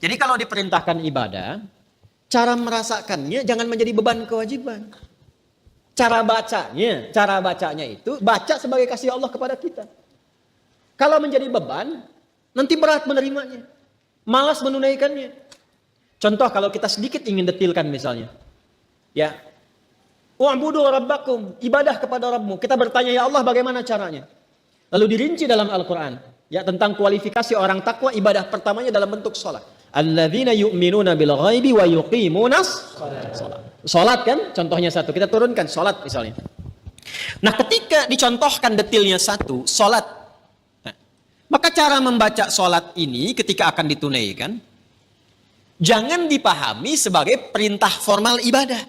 Jadi kalau diperintahkan ibadah, cara merasakannya jangan menjadi beban kewajiban. Cara bacanya itu baca sebagai kasih Allah kepada kita. Kalau menjadi beban, nanti berat menerimanya, malas menunaikannya. Contoh kalau kita sedikit ingin detilkan misalnya, ya, wa'budu rabbakum, ibadah kepada Rabbmu. Kita bertanya, ya Allah bagaimana caranya? Lalu dirinci dalam Al-Quran, ya, tentang kualifikasi orang takwa. Ibadah pertamanya dalam bentuk sholat. Alladzina yu'minuna bil ghaibi wa yuqimunas sholat. Sholat kan contohnya satu, kita turunkan sholat misalnya. Nah ketika dicontohkan detilnya satu, sholat, nah, maka cara membaca sholat ini ketika akan ditunaikan jangan dipahami sebagai perintah formal ibadah,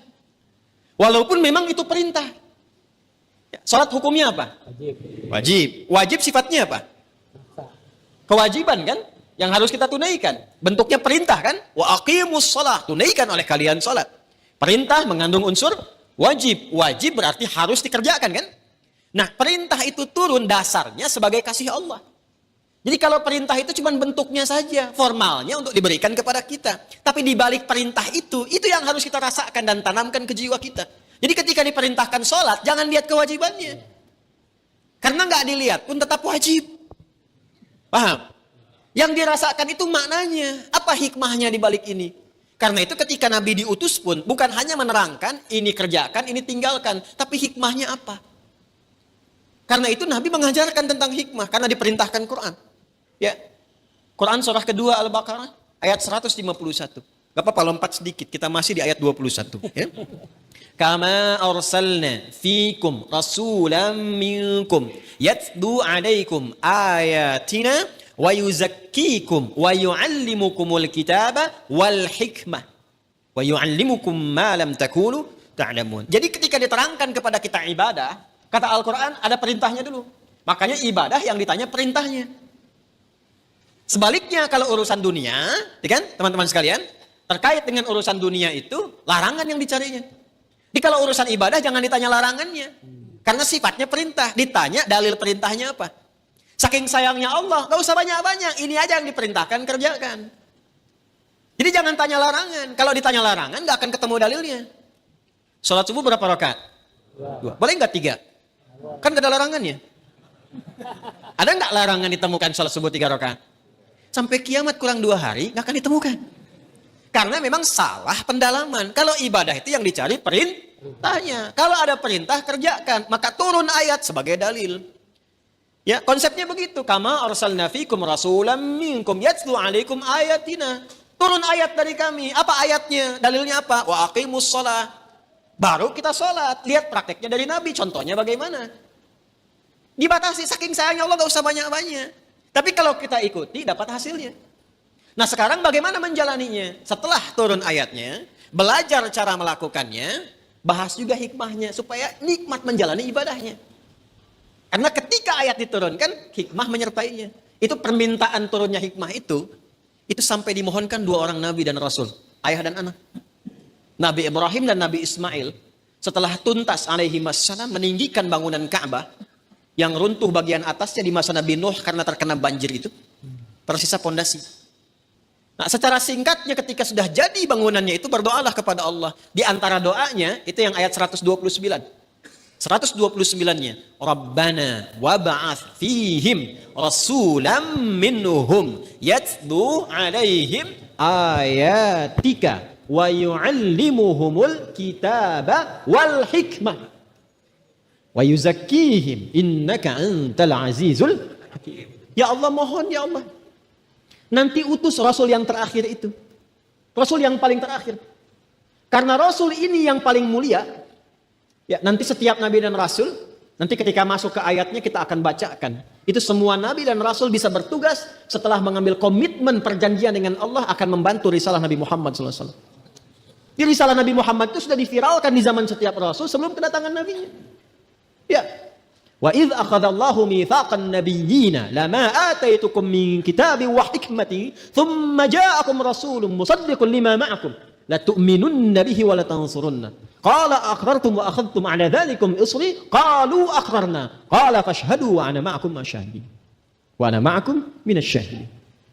walaupun memang itu perintah. Sholat hukumnya apa? Wajib sifatnya apa? Kewajiban kan yang harus kita tunaikan, bentuknya perintah kan? Wa aqimus shalah, tunaikan oleh kalian sholat. Perintah mengandung unsur wajib berarti harus dikerjakan kan? Nah perintah itu turun dasarnya sebagai kasih Allah. Jadi kalau perintah itu cuma bentuknya saja, formalnya untuk diberikan kepada kita, tapi di balik perintah itu yang harus kita rasakan dan tanamkan ke jiwa kita. Jadi ketika diperintahkan sholat, jangan lihat kewajibannya, karena nggak dilihat pun tetap wajib. Paham? Yang dirasakan itu maknanya, apa hikmahnya di balik ini? Karena itu ketika Nabi diutus pun bukan hanya menerangkan ini kerjakan, ini tinggalkan, tapi hikmahnya apa? Karena itu Nabi mengajarkan tentang hikmah karena diperintahkan Quran. Ya. Quran surah kedua Al-Baqarah ayat 151. Gak apa-apa lompat sedikit, kita masih di ayat 21, ya. Kama arsalna fikum rasulan minkum yatlu alaikum ayatina wa yuzakkikum wa yuallimukumul kitaba wal hikmah wa yuallimukum ma lam takunu ta'lamun. Jadi ketika diterangkan kepada kita ibadah, kata Al-Quran ada perintahnya dulu. Makanya ibadah yang ditanya perintahnya. Sebaliknya kalau urusan dunia, kan teman-teman sekalian, terkait dengan urusan dunia itu larangan yang dicarinya. Jadi kalau urusan ibadah jangan ditanya larangannya, karena sifatnya perintah. Ditanya dalil perintahnya apa. Saking sayangnya Allah, gak usah banyak-banyak, ini aja yang diperintahkan kerjakan. Jadi jangan tanya larangan. Kalau ditanya larangan gak akan ketemu dalilnya. Sholat subuh berapa rakaat? 2. Boleh nggak 3? Kan gak ada larangannya. Ada nggak larangan ditemukan sholat subuh 3 rakaat? Sampai kiamat kurang 2 hari nggak akan ditemukan. Karena memang salah pendalaman. Kalau ibadah itu yang dicari perintahnya. Kalau ada perintah kerjakan, maka turun ayat sebagai dalil. Ya, konsepnya begitu. Kama arsalna fikum rasulan minkum yatlu alaikum ayatina. Turun ayat dari kami. Apa ayatnya? Dalilnya apa? Wa aqimus shalah. Baru kita sholat. Lihat prakteknya dari Nabi. Contohnya bagaimana? Dibatasi. Saking sayangnya Allah gak usah banyak-banyak. Tapi kalau kita ikuti dapat hasilnya. Nah sekarang bagaimana menjalaninya? Setelah turun ayatnya, belajar cara melakukannya, bahas juga hikmahnya supaya nikmat menjalani ibadahnya. Karena ketika ayat diturunkan, hikmah menyertainya. Itu permintaan turunnya hikmah itu sampai dimohonkan 2 orang Nabi dan Rasul, ayah dan anak. Nabi Ibrahim dan Nabi Ismail setelah tuntas alaihimassalam meninggikan bangunan Ka'bah yang runtuh bagian atasnya di masa Nabi Nuh karena terkena banjir itu, tersisa pondasi. Nah, secara singkatnya ketika sudah jadi bangunannya itu berdoalah kepada Allah. Di antara doanya itu yang ayat 129. 129-nya, Rabbana wab'ats fihim rasulam minhum yatlu alaihim ayatika wa yu'allimuhumul kitaba wal hikmah wa yuzakkihim innaka antal azizul hakim. Ya Allah, mohon ya Allah, nanti utus Rasul yang terakhir itu. Rasul yang paling terakhir. Karena Rasul ini yang paling mulia. Ya, nanti setiap Nabi dan Rasul, nanti ketika masuk ke ayatnya kita akan bacakan. Itu semua Nabi dan Rasul bisa bertugas setelah mengambil komitmen perjanjian dengan Allah akan membantu risalah Nabi Muhammad SAW. Di risalah Nabi Muhammad itu sudah diviralkan di zaman setiap Rasul sebelum kedatangan Nabinya. Ya. Wa idh akhadallahu mitsaqan nabiyyina lama ataitukum min kitabi wa hikmati thumma ja'akum rasulun musaddiqun lima ma'akum la tu'minunna bihi wa la tansurunna Qala aqrartum wa akhadtum ala dzalikum isri? Qalu aqrarna. Qala fashhadu wa ana ma'akum masyahidin. Wa ana ma'akum minasyahidin.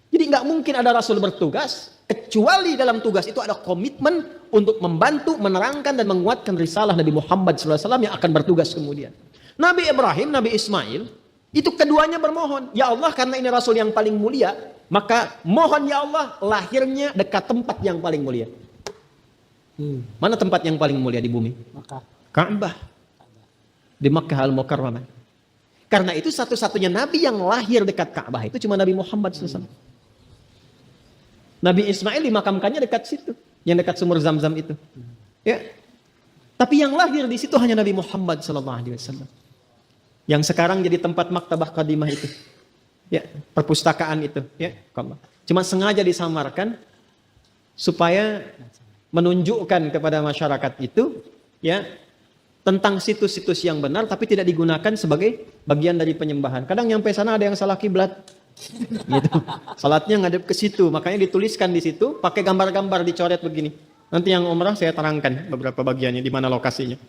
Jadi nggak mungkin ada rasul bertugas kecuali dalam tugas itu ada komitmen untuk membantu, menerangkan dan menguatkan risalah Nabi Muhammad SAW yang akan bertugas kemudian. Nabi Ibrahim, Nabi Ismail, itu keduanya bermohon, ya Allah karena ini rasul yang paling mulia, maka mohon ya Allah lahirnya dekat tempat yang paling mulia. Mana tempat yang paling mulia di bumi? Ka'bah. Di Makkah Al-Mukarramah. Karena itu satu-satunya nabi yang lahir dekat Ka'bah itu cuma Nabi Muhammad SAW. Nabi Ismail dimakamkannya dekat situ, yang dekat sumur Zam-Zam itu. Ya. Tapi yang lahir di situ hanya Nabi Muhammad SAW. Yang sekarang jadi tempat maktabah qadimah itu. Ya, perpustakaan itu, ya. Cuma sengaja disamarkan supaya menunjukkan kepada masyarakat itu, ya, tentang situs-situs yang benar tapi tidak digunakan sebagai bagian dari penyembahan. Kadang nyampe sana ada yang salah kiblat. Gitu. Salatnya ngadep ke situ, makanya dituliskan di situ pakai gambar-gambar dicoret begini. Nanti yang umrah saya terangkan beberapa bagiannya di mana lokasinya.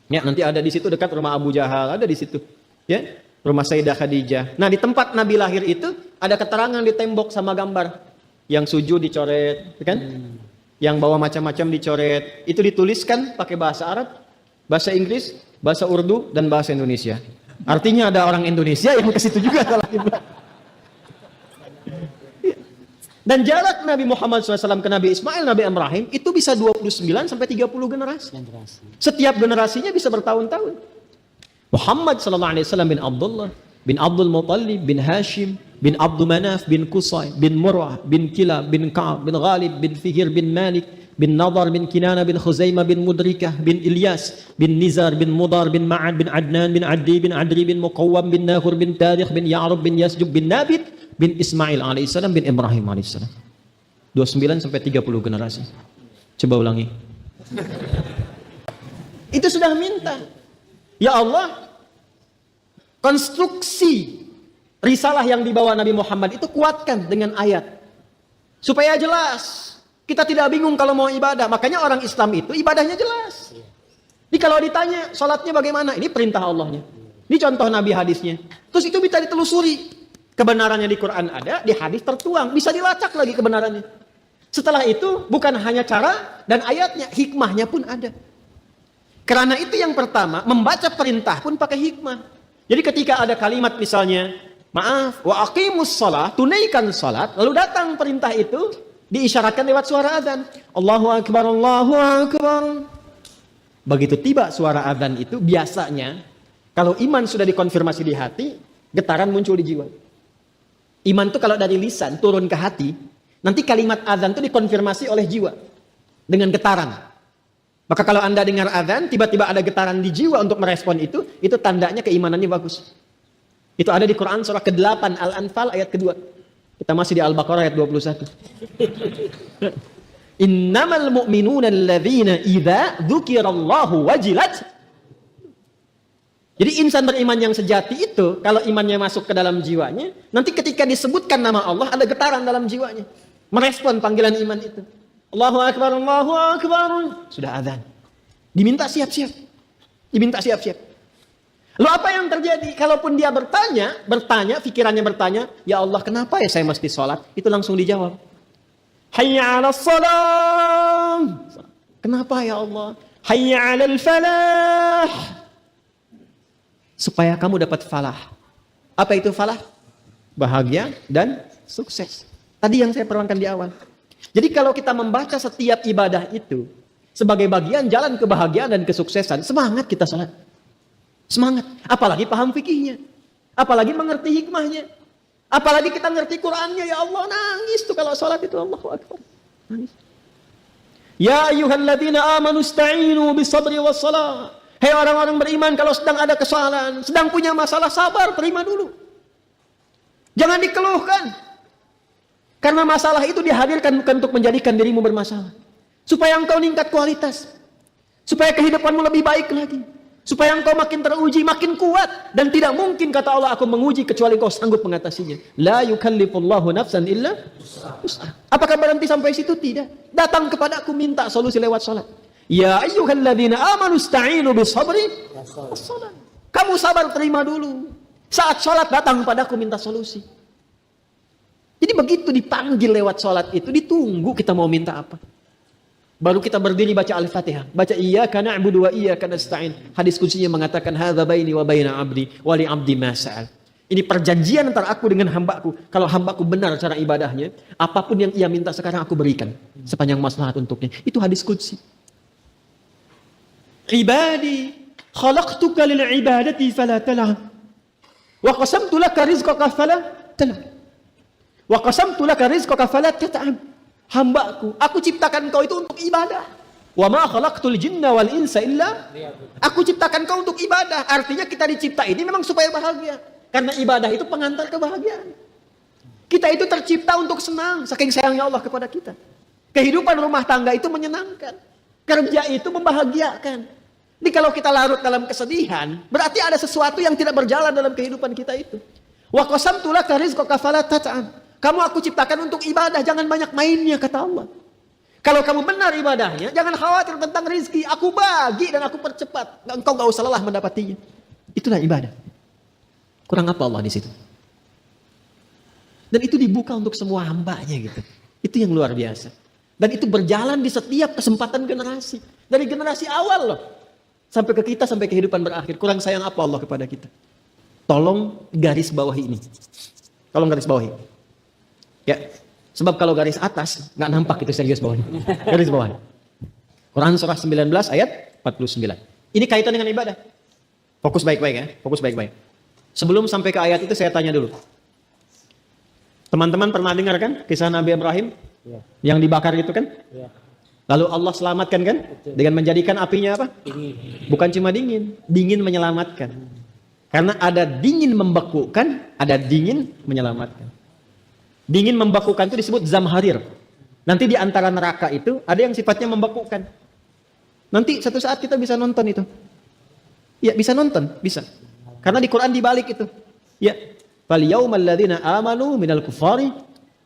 Ya, nanti ada di situ dekat rumah Abu Jahal, ada di situ. Ya, rumah Sayyidah Khadijah. Nah, di tempat Nabi lahir itu ada keterangan di tembok sama gambar. Yang sujud dicoret, kan? Yang bawa macam-macam dicoret. Itu dituliskan pakai bahasa Arab, bahasa Inggris, bahasa Urdu dan bahasa Indonesia. Artinya ada orang Indonesia yang ke situ juga salah kiblat. Dan jarak Nabi Muhammad SAW ke Nabi Ismail, Nabi Ibrahim itu bisa 29 sampai 30 generasi. Setiap generasinya bisa bertahun-tahun. Muhammad SAW bin Abdullah, bin Abdul Muttalib, bin Hashim, bin Abdul Manaf, bin Qusay, bin Murrah, bin Kilab, bin Ka'ab, bin Ghalib, bin Fihir, bin Malik, bin Nadar, bin Kinana, bin Khuzaimah, bin Mudrikah, bin Ilyas, bin Nizar, bin Mudar, bin Ma'ad, bin Adnan, bin Addi, bin Adri, bin Muqawwam, bin Nahur, bin Tarikh, bin Ya'rub, bin Yasjub, bin Nabit, bin Ismail alaihissalam, bin Ibrahim alaihissalam. 29 sampai 30 generasi. Coba ulangi. Itu sudah minta. Ya Allah, konstruksi risalah yang dibawa Nabi Muhammad itu kuatkan dengan ayat. Supaya jelas. Kita tidak bingung kalau mau ibadah. Makanya orang Islam itu ibadahnya jelas. Jadi kalau ditanya sholatnya bagaimana? Ini perintah Allahnya. Ini contoh Nabi hadisnya. Terus itu bisa ditelusuri. Kebenarannya di Quran ada, di hadis tertuang. Bisa dilacak lagi kebenarannya. Setelah itu bukan hanya cara dan ayatnya, hikmahnya pun ada. Karena itu yang pertama, membaca perintah pun pakai hikmah. Jadi ketika ada kalimat misalnya, maaf, wa aqimus shalah, tunaikan salat, lalu datang perintah itu, diisyaratkan lewat suara azan. Allahu Akbar, Allahu Akbar. Begitu tiba suara azan itu, biasanya, kalau iman sudah dikonfirmasi di hati, getaran muncul di jiwa. Iman itu kalau dari lisan turun ke hati, nanti kalimat azan itu dikonfirmasi oleh jiwa dengan getaran. Maka kalau Anda dengar azan, tiba-tiba ada getaran di jiwa untuk merespon itu tandanya keimanannya bagus. Itu ada di Quran surah ke-8 Al-Anfal ayat kedua. Kita masih di Al-Baqarah ayat 21. Innamal mu'minuna alladzina idza dzukirallahu wajilat. Jadi insan beriman yang sejati itu, kalau imannya masuk ke dalam jiwanya, nanti ketika disebutkan nama Allah, ada getaran dalam jiwanya. Merespon panggilan iman itu. Allahu Akbar, Allahu Akbar. Sudah azan. Diminta siap-siap. Diminta siap-siap. Lalu apa yang terjadi? Kalaupun dia bertanya, pikirannya bertanya, ya Allah kenapa ya saya mesti sholat? Itu langsung dijawab. Hayya 'alas shalah. Kenapa ya Allah? Hayya 'alal falah. Supaya kamu dapat falah. Apa itu falah? Bahagia dan sukses. Tadi yang saya perangkan di awal. Jadi kalau kita membaca setiap ibadah itu sebagai bagian jalan kebahagiaan dan kesuksesan, semangat kita sholat. Semangat. Apalagi paham fikihnya. Apalagi mengerti hikmahnya. Apalagi kita ngerti Qur'annya. Ya Allah, nangis tuh kalau sholat itu. Allahu Akbar. Nangis. Ya ayyuhalladzina amanu ista'inu bisabri wassalah. Hei orang-orang beriman, kalau sedang ada kesalahan, sedang punya masalah, sabar, terima dulu. Jangan dikeluhkan. Karena masalah itu dihadirkan bukan untuk menjadikan dirimu bermasalah. Supaya engkau meningkat kualitas. Supaya kehidupanmu lebih baik lagi. Supaya engkau makin teruji, makin kuat. Dan tidak mungkin kata Allah, aku menguji kecuali engkau sanggup mengatasinya. La yukallifullahu nafsan illa wus'aha. Apakah berhenti sampai situ? Tidak. Datang kepada aku minta solusi lewat sholat. Ya ayyuhalladzina amanu ista'inu bisabri was-salat. Kamu sabar terima dulu. Saat sholat datang padaku minta solusi. Jadi begitu dipanggil lewat sholat itu, ditunggu kita mau minta apa. Baru kita berdiri baca Al-Fatihah. Baca iyyaka na'budu wa iyyaka nasta'in. Hadis kuncinya mengatakan hadza baini wa baina 'abdi wa li 'abdi ma sa'al. Ini perjanjian antara aku dengan hambaku. Kalau hambaku benar cara ibadahnya, apapun yang ia minta sekarang aku berikan sepanjang maslahat untuknya. Itu hadis qudsi. Ibadi, khalaqtuka lil ibadati fala tal'ab. Wa qasamtu laka rizqaka fala tal'ab. Wa qasamtu laka rizqaka fala tat'ab. Hambaku, aku ciptakan kau itu untuk ibadah. Wa ma khalaqtul jinna wal insa illa. Aku ciptakan kau untuk ibadah. Artinya kita dicipta ini memang supaya bahagia. Karena ibadah itu pengantar kebahagiaan. Kita itu tercipta untuk senang, saking sayangnya Allah kepada kita. Kehidupan rumah tangga itu menyenangkan. Kerja itu membahagiakan. Jadi kalau kita larut dalam kesedihan, berarti ada sesuatu yang tidak berjalan dalam kehidupan kita itu. Wa qasamtu laka rizqaka fala tat'ab. Kamu aku ciptakan untuk ibadah, jangan banyak mainnya, kata Allah. Kalau kamu benar ibadahnya, jangan khawatir tentang rizki. Aku bagi dan aku percepat. Engkau gak usah lelah mendapatinya. Itulah ibadah. Kurang apa Allah di situ? Dan itu dibuka untuk semua hambanya gitu. Itu yang luar biasa. Dan itu berjalan di setiap kesempatan generasi. Dari generasi awal loh. Sampai ke kita, sampai kehidupan berakhir. Kurang sayang apa Allah kepada kita? Tolong garis bawahi ini. Tolong garis bawahi. Ya, sebab kalau garis atas nggak nampak itu serius bawahnya. Garis bawah. Quran surah 19 ayat 49. Ini kaitan dengan ibadah. Fokus baik-baik ya, fokus baik-baik. Sebelum sampai ke ayat itu saya tanya dulu. Teman-teman pernah dengar kan kisah Nabi Ibrahim? Ya. Yang dibakar itu kan? Ya. Lalu Allah selamatkan kan? Betul. Dengan menjadikan apinya apa? Dingin. Bukan cuma dingin, dingin menyelamatkan. Karena ada dingin membekukan, ada dingin menyelamatkan. Dingin membekukan itu disebut zamharir. Nanti di antara neraka itu ada yang sifatnya membekukan. Nanti satu saat kita bisa nonton itu. Ya bisa nonton, bisa. Karena di Quran dibalik itu. Ya. Fal yaumal ladzina amanu minal kufari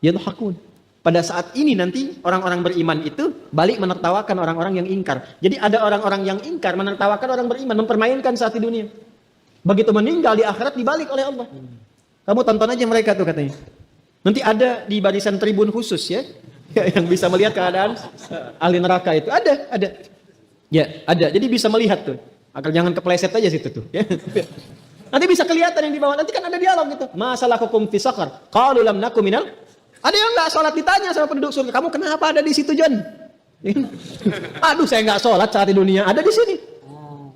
yadhakun. Pada saat ini nanti orang-orang beriman itu balik menertawakan orang-orang yang ingkar. Jadi ada orang-orang yang ingkar menertawakan orang beriman, mempermainkan saat di dunia. Begitu meninggal di akhirat dibalik oleh Allah. Kamu tonton aja mereka tuh katanya. Nanti ada di barisan tribun khusus ya, yang bisa melihat keadaan ahli neraka itu. Ada. Ya, ada. Jadi bisa melihat tuh. Agar jangan kepleset aja situ tuh. Ya. Nanti bisa kelihatan yang di bawah. Nanti kan ada dialog gitu. Masalakukum fi saqar? Qalu lam nakum minal. Ada yang enggak sholat, ditanya sama penduduk surga, kamu kenapa ada di situ, John? Aduh, saya enggak sholat saat di dunia, ada di sini.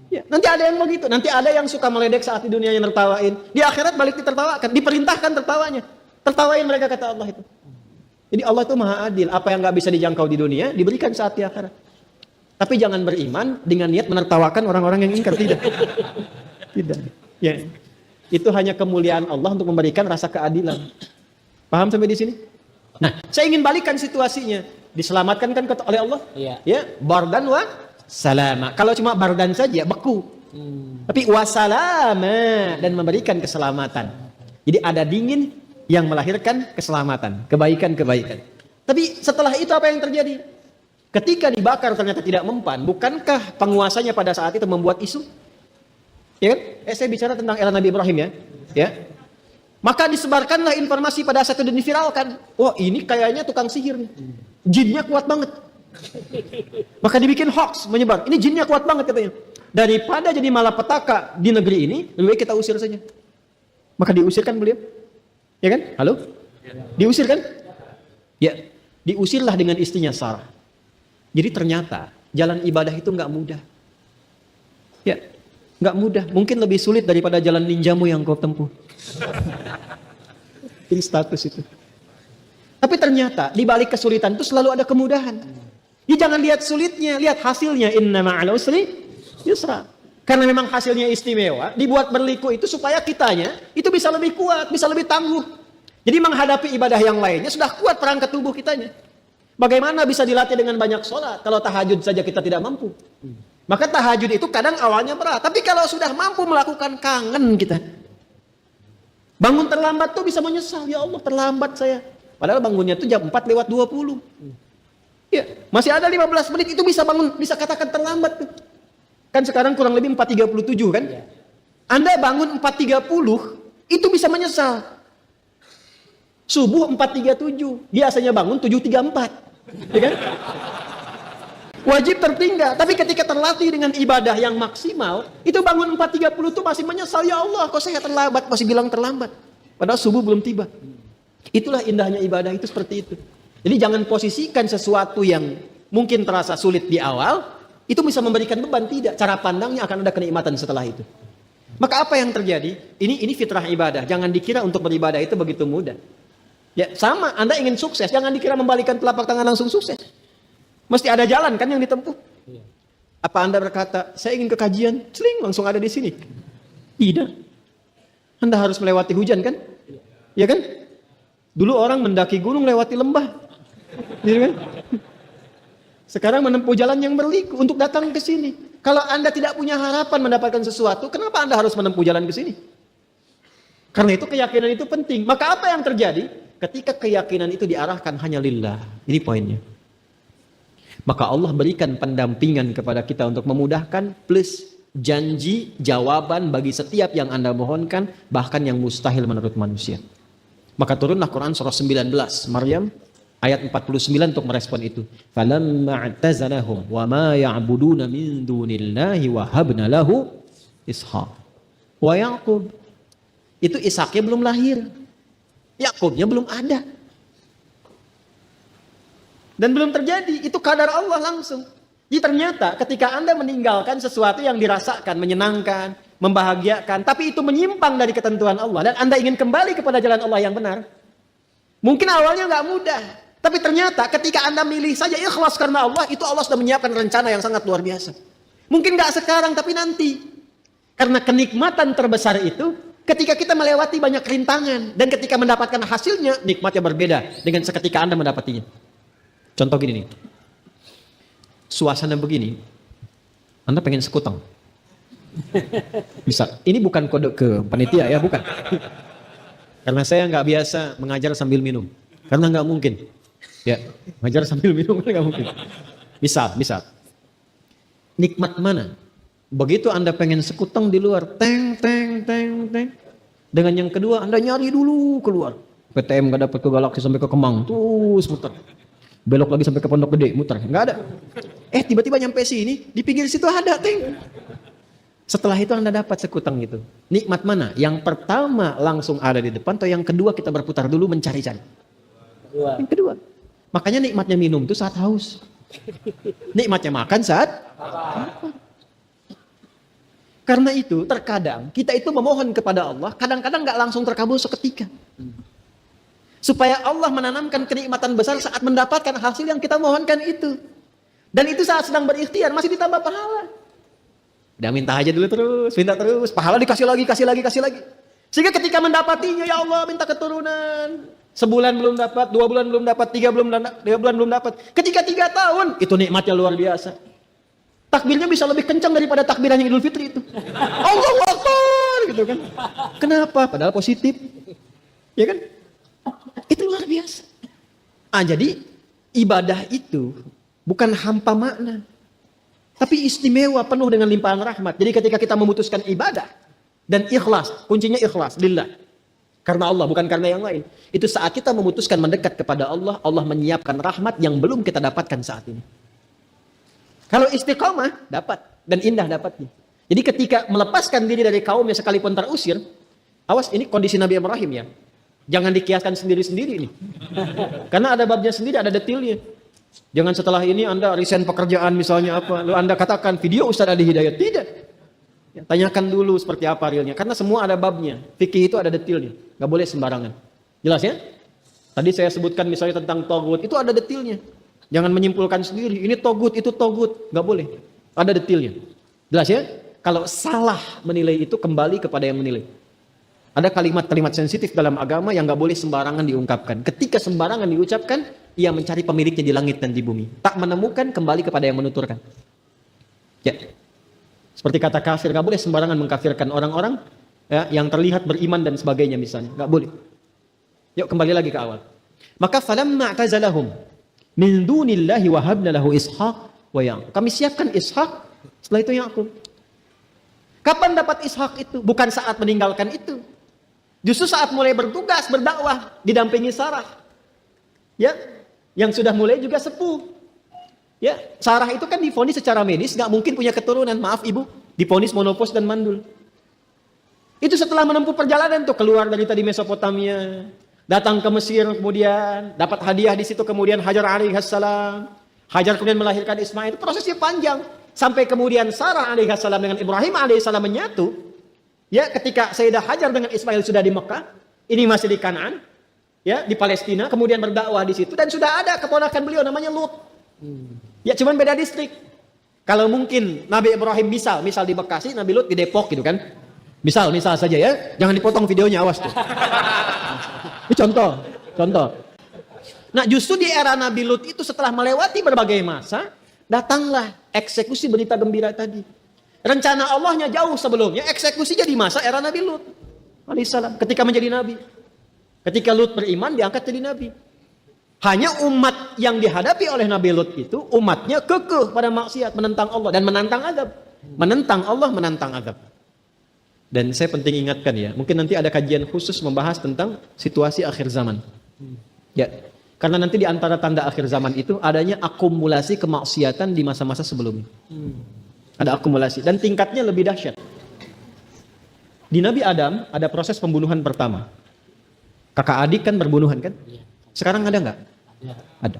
Ya, nanti ada yang begitu. Nanti ada yang suka meledek saat di dunia yang tertawain. Di akhirat balik ditertawakan, diperintahkan tertawanya. Tertawain mereka, kata Allah itu. Jadi Allah itu maha adil. Apa yang enggak bisa dijangkau di dunia diberikan saat di akhirat. Tapi jangan beriman dengan niat menertawakan orang-orang yang ingkar, tidak. Tidak. Ya. Itu hanya kemuliaan Allah untuk memberikan rasa keadilan. Paham sampai di sini? Nah, saya ingin balikan situasinya. Diselamatkan kan oleh Allah? Iya. Ya, bardan wa salama. Kalau cuma bardan saja beku. Tapi wasalama dan memberikan keselamatan. Jadi ada dingin yang melahirkan keselamatan, kebaikan-kebaikan. Tapi setelah itu apa yang terjadi? Ketika dibakar ternyata tidak mempan, bukankah penguasanya pada saat itu membuat isu? Ya kan? Saya bicara tentang era Nabi Ibrahim ya. Ya. Maka disebarkanlah informasi pada saat itu dan diviralkan. Wah, ini kayaknya tukang sihir nih. Jinnya kuat banget. Maka dibikin hoax menyebar. Ini jinnya kuat banget katanya. Daripada jadi malapetaka di negeri ini, lebih baik kita usir saja. Maka diusirkan beliau. Ya kan? Halo? Diusir kan? Ya. Diusirlah dengan istrinya Sarah. Jadi ternyata jalan ibadah itu nggak mudah. Ya, nggak mudah. Mungkin lebih sulit daripada jalan ninjamu yang kau tempuh. Ini status itu. Tapi ternyata di balik kesulitan itu selalu ada kemudahan. Ya, jangan lihat sulitnya, lihat hasilnya. Inna ma'al usri yusra. Karena memang hasilnya istimewa, dibuat berliku itu supaya kitanya itu bisa lebih kuat, bisa lebih tangguh. Jadi menghadapi ibadah yang lainnya sudah kuat perangkat tubuh kitanya. Bagaimana bisa dilatih dengan banyak sholat kalau tahajud saja kita tidak mampu? Maka tahajud itu kadang awalnya berat, tapi kalau sudah mampu melakukan kangen kita. Bangun terlambat tuh bisa menyesal, ya Allah terlambat saya. Padahal bangunnya tuh jam 4:20. Ya, masih ada 15 menit itu bisa bangun, bisa katakan terlambat tuh. Kan sekarang kurang lebih 4.37 kan? Anda bangun 4.30 itu bisa menyesal. Subuh 4.37, biasanya bangun 7.34. Ya kan? Wajib tertinggal, tapi ketika terlatih dengan ibadah yang maksimal, itu bangun 4.30 itu masih menyesal, ya Allah kok saya terlambat, masih bilang terlambat. Padahal subuh belum tiba. Itulah indahnya ibadah itu seperti itu. Jadi jangan posisikan sesuatu yang mungkin terasa sulit di awal, itu bisa memberikan beban, tidak. Cara pandangnya akan ada kenikmatan setelah itu. Maka apa yang terjadi? Ini fitrah ibadah. Jangan dikira untuk beribadah itu begitu mudah. Ya sama, Anda ingin sukses, jangan dikira membalikan telapak tangan langsung sukses. Mesti ada jalan kan yang ditempuh. Apa Anda berkata, saya ingin ke kajian, celing langsung ada di sini? Tidak. Anda harus melewati hujan kan? Ya kan? Dulu orang mendaki gunung lewati lembah. Ya kan? Sekarang menempuh jalan yang berliku untuk datang ke sini. Kalau Anda tidak punya harapan mendapatkan sesuatu, kenapa Anda harus menempuh jalan ke sini? Karena itu keyakinan itu penting. Maka apa yang terjadi? Ketika keyakinan itu diarahkan hanya lillah. Ini poinnya. Maka Allah berikan pendampingan kepada kita untuk memudahkan, plus janji jawaban bagi setiap yang Anda mohonkan, bahkan yang mustahil menurut manusia. Maka turunlah Quran surah 19 Maryam ayat 49 untuk merespon itu. Falamma i'tazalahum wa ma ya'buduna min dunillahi wa habna lahu Ishaq wa Yaqub. Itu Ishaknya belum lahir, Yakubnya belum ada. Dan belum terjadi, itu kadar Allah langsung. Jadi ternyata ketika Anda meninggalkan sesuatu yang dirasakan, menyenangkan, membahagiakan, tapi itu menyimpang dari ketentuan Allah, dan Anda ingin kembali kepada jalan Allah yang benar, mungkin awalnya nggak mudah, tapi ternyata ketika Anda milih saja ikhlas karena Allah, itu Allah sudah menyiapkan rencana yang sangat luar biasa. Mungkin nggak sekarang, tapi nanti. Karena kenikmatan terbesar itu, ketika kita melewati banyak rintangan, dan ketika mendapatkan hasilnya, nikmatnya berbeda dengan seketika Anda mendapatinya. Contoh gini nih, suasana begini, Anda pengen sekutang. Bisa, ini bukan kode ke panitia ya, bukan. Karena saya nggak biasa mengajar sambil minum, karena nggak mungkin. Ya, mengajar sambil minum nggak mungkin. Bisa. Nikmat mana? Begitu Anda pengen sekutang di luar, teng. Dengan yang kedua, Anda nyari dulu keluar. PTM nggak dapat ke Galaksi sampai ke Kemang, terus muter. Belok lagi sampai ke Pondok Gede, muter, nggak ada. Tiba-tiba nyampe sini, di pinggir situ ada, teng. Setelah itu Anda dapat sekutang itu. Nikmat mana? Yang pertama langsung ada di depan, atau yang kedua kita berputar dulu mencari-cari? Yang kedua. Makanya nikmatnya minum itu saat haus. Nikmatnya makan saat lapar. Karena itu terkadang kita itu memohon kepada Allah, kadang-kadang nggak langsung terkabul seketika. Supaya Allah menanamkan kenikmatan besar saat mendapatkan hasil yang kita mohonkan itu. Dan itu saat sedang berikhtiar, masih ditambah pahala. Udah minta aja dulu terus, minta terus. Pahala dikasih lagi. Sehingga ketika mendapatinya, ya Allah minta keturunan. Sebulan belum dapat, 2 bulan belum dapat, 3 bulan belum dapat. Ketika 3 tahun, itu nikmatnya luar biasa. Takbirnya bisa lebih kencang daripada takbiran yang Idul Fitri itu. Allahu Akbar, gitu kan. Kenapa? Padahal positif. Ya kan? Itu luar biasa. Jadi ibadah itu bukan hampa makna, tapi istimewa, penuh dengan limpahan rahmat. Jadi ketika kita memutuskan ibadah dan ikhlas, kuncinya ikhlas lillah, karena Allah, bukan karena yang lain. Itu saat kita memutuskan mendekat kepada Allah, Allah menyiapkan rahmat yang belum kita dapatkan saat ini. Kalau istiqamah, dapat, dan indah dapatnya. Jadi ketika melepaskan diri dari kaumnya sekalipun terusir, awas, ini kondisi Nabi Ibrahim ya. Jangan dikiaskan sendiri-sendiri nih. Karena ada babnya sendiri, ada detailnya. Jangan setelah ini Anda resign pekerjaan misalnya apa, lalu Anda katakan video Ustaz Adi Hidayat. Tidak. Ya, tanyakan dulu seperti apa realnya. Karena semua ada babnya. Fikih itu ada detailnya. Gak boleh sembarangan. Jelas ya? Tadi saya sebutkan misalnya tentang togut, itu ada detailnya. Jangan menyimpulkan sendiri. Ini togut, itu togut. Gak boleh. Ada detailnya. Jelas ya? Kalau salah menilai itu, kembali kepada yang menilai. Ada kalimat-kalimat sensitif dalam agama yang gak boleh sembarangan diungkapkan. Ketika sembarangan diucapkan, ia mencari pemiliknya di langit dan di bumi. Tak menemukan, kembali kepada yang menuturkan. Ya. Seperti kata kafir, gak boleh sembarangan mengkafirkan orang-orang ya, yang terlihat beriman dan sebagainya misalnya. Gak boleh. Yuk kembali lagi ke awal. Maka falamma i'tazalahum. Min dunillahi wahabna lahu Ishaq wa Yaqub. Kami siapkan Ishaq, setelah itu Yaqub. Kapan dapat Ishaq itu? Bukan saat meninggalkan itu. Justru saat mulai bertugas, berdakwah, didampingi Sarah. Ya, yang sudah mulai juga sepuh. Ya, Sarah itu kan divonis secara medis, nggak mungkin punya keturunan. Maaf ibu, divonis monopos dan mandul. Itu setelah menempuh perjalanan tuh keluar dari tadi Mesopotamia, datang ke Mesir, kemudian dapat hadiah di situ, kemudian Hajar alaihissalam. Hajar kemudian melahirkan Ismail. Prosesnya panjang sampai kemudian Sarah alaihissalam dengan Ibrahim alaihissalam menyatu. Ya, ketika Sayyidah Hajar dengan Ismail sudah di Mekah, ini masih di Kanaan, ya di Palestina, kemudian berdakwah di situ dan sudah ada keponakan beliau namanya Lut. Ya, cuman beda distrik. Kalau mungkin Nabi Ibrahim misal di Bekasi, Nabi Lut di Depok gitu kan. Misal saja ya, jangan dipotong videonya, awas tuh. Ini contoh. Nah, justru di era Nabi Lut itu setelah melewati berbagai masa, datanglah eksekusi berita gembira tadi. Rencana Allahnya jauh sebelumnya, eksekusinya di masa era Nabi Lut alaihissalam ketika menjadi nabi. Ketika Lut beriman, diangkat jadi nabi. Hanya umat yang dihadapi oleh Nabi Lut itu, umatnya kekeh pada maksiat, menentang Allah dan menantang azab. Menentang Allah, menantang azab. Dan saya penting ingatkan ya, mungkin nanti ada kajian khusus membahas tentang situasi akhir zaman. Ya, karena nanti di antara tanda akhir zaman itu adanya akumulasi kemaksiatan di masa-masa sebelumnya. Ada akumulasi dan tingkatnya lebih dahsyat. Di Nabi Adam ada proses pembunuhan pertama. Kakak adik kan berbunuhan kan? Sekarang ada nggak? Ada.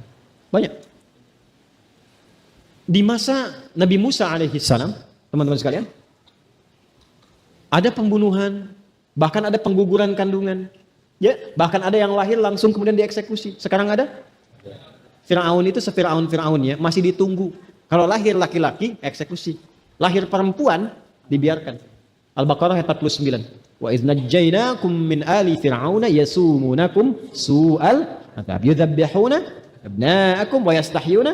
Banyak. Di masa Nabi Musa alaihissalam, teman-teman sekalian, ada pembunuhan, bahkan ada pengguguran kandungan. Ya, bahkan ada yang lahir langsung kemudian dieksekusi. Sekarang ada? Fir'aun itu se-Fir'aun-Fir'aunnya masih ditunggu. Kalau lahir laki-laki, eksekusi. Lahir perempuan, dibiarkan. Al-Baqarah ayat 49. Wa idh najjaynakum min ali fir'auna yasumunakum su'al adzab yudzabbihuna abna'akum wa yastahyuna.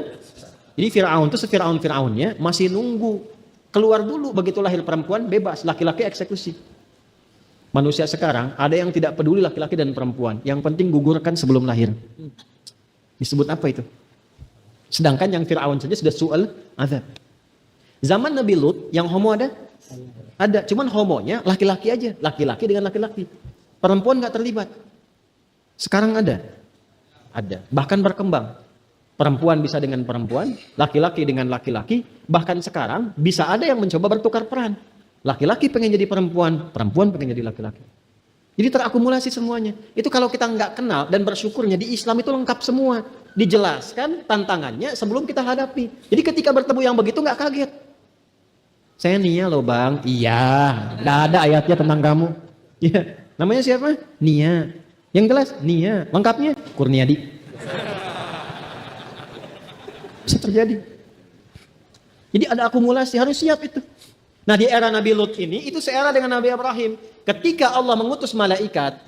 Jadi Fir'aun itu se-Fir'aun-Fir'aunnya masih nunggu. Keluar dulu, begitu lahir perempuan, bebas. Laki-laki eksekusi. Manusia sekarang, ada yang tidak peduli laki-laki dan perempuan. Yang penting gugurkan sebelum lahir. Disebut apa itu? Sedangkan yang Fir'aun saja sudah su'al azab. Zaman Nabi Lut, yang homo ada? Ada, cuman homonya laki-laki aja. Laki-laki dengan laki-laki. Perempuan nggak terlibat. Sekarang ada? Ada, bahkan berkembang. Perempuan bisa dengan perempuan, laki-laki dengan laki-laki. Bahkan sekarang bisa ada yang mencoba bertukar peran. Laki-laki pengen jadi perempuan, perempuan pengen jadi laki-laki. Jadi terakumulasi semuanya. Itu kalau kita nggak kenal dan bersyukurnya di Islam itu lengkap semua. Dijelaskan tantangannya sebelum kita hadapi. Jadi ketika bertemu yang begitu nggak kaget. Saya Nia loh bang. Iya, nggak ada ayatnya tentang kamu. Iya, namanya siapa? Nia. Yang jelas Nia. Lengkapnya Kurniadi. Bisa terjadi. Jadi ada akumulasi, harus siap itu. Nah di era Nabi Lut ini, itu seera dengan Nabi Ibrahim. Ketika Allah mengutus malaikat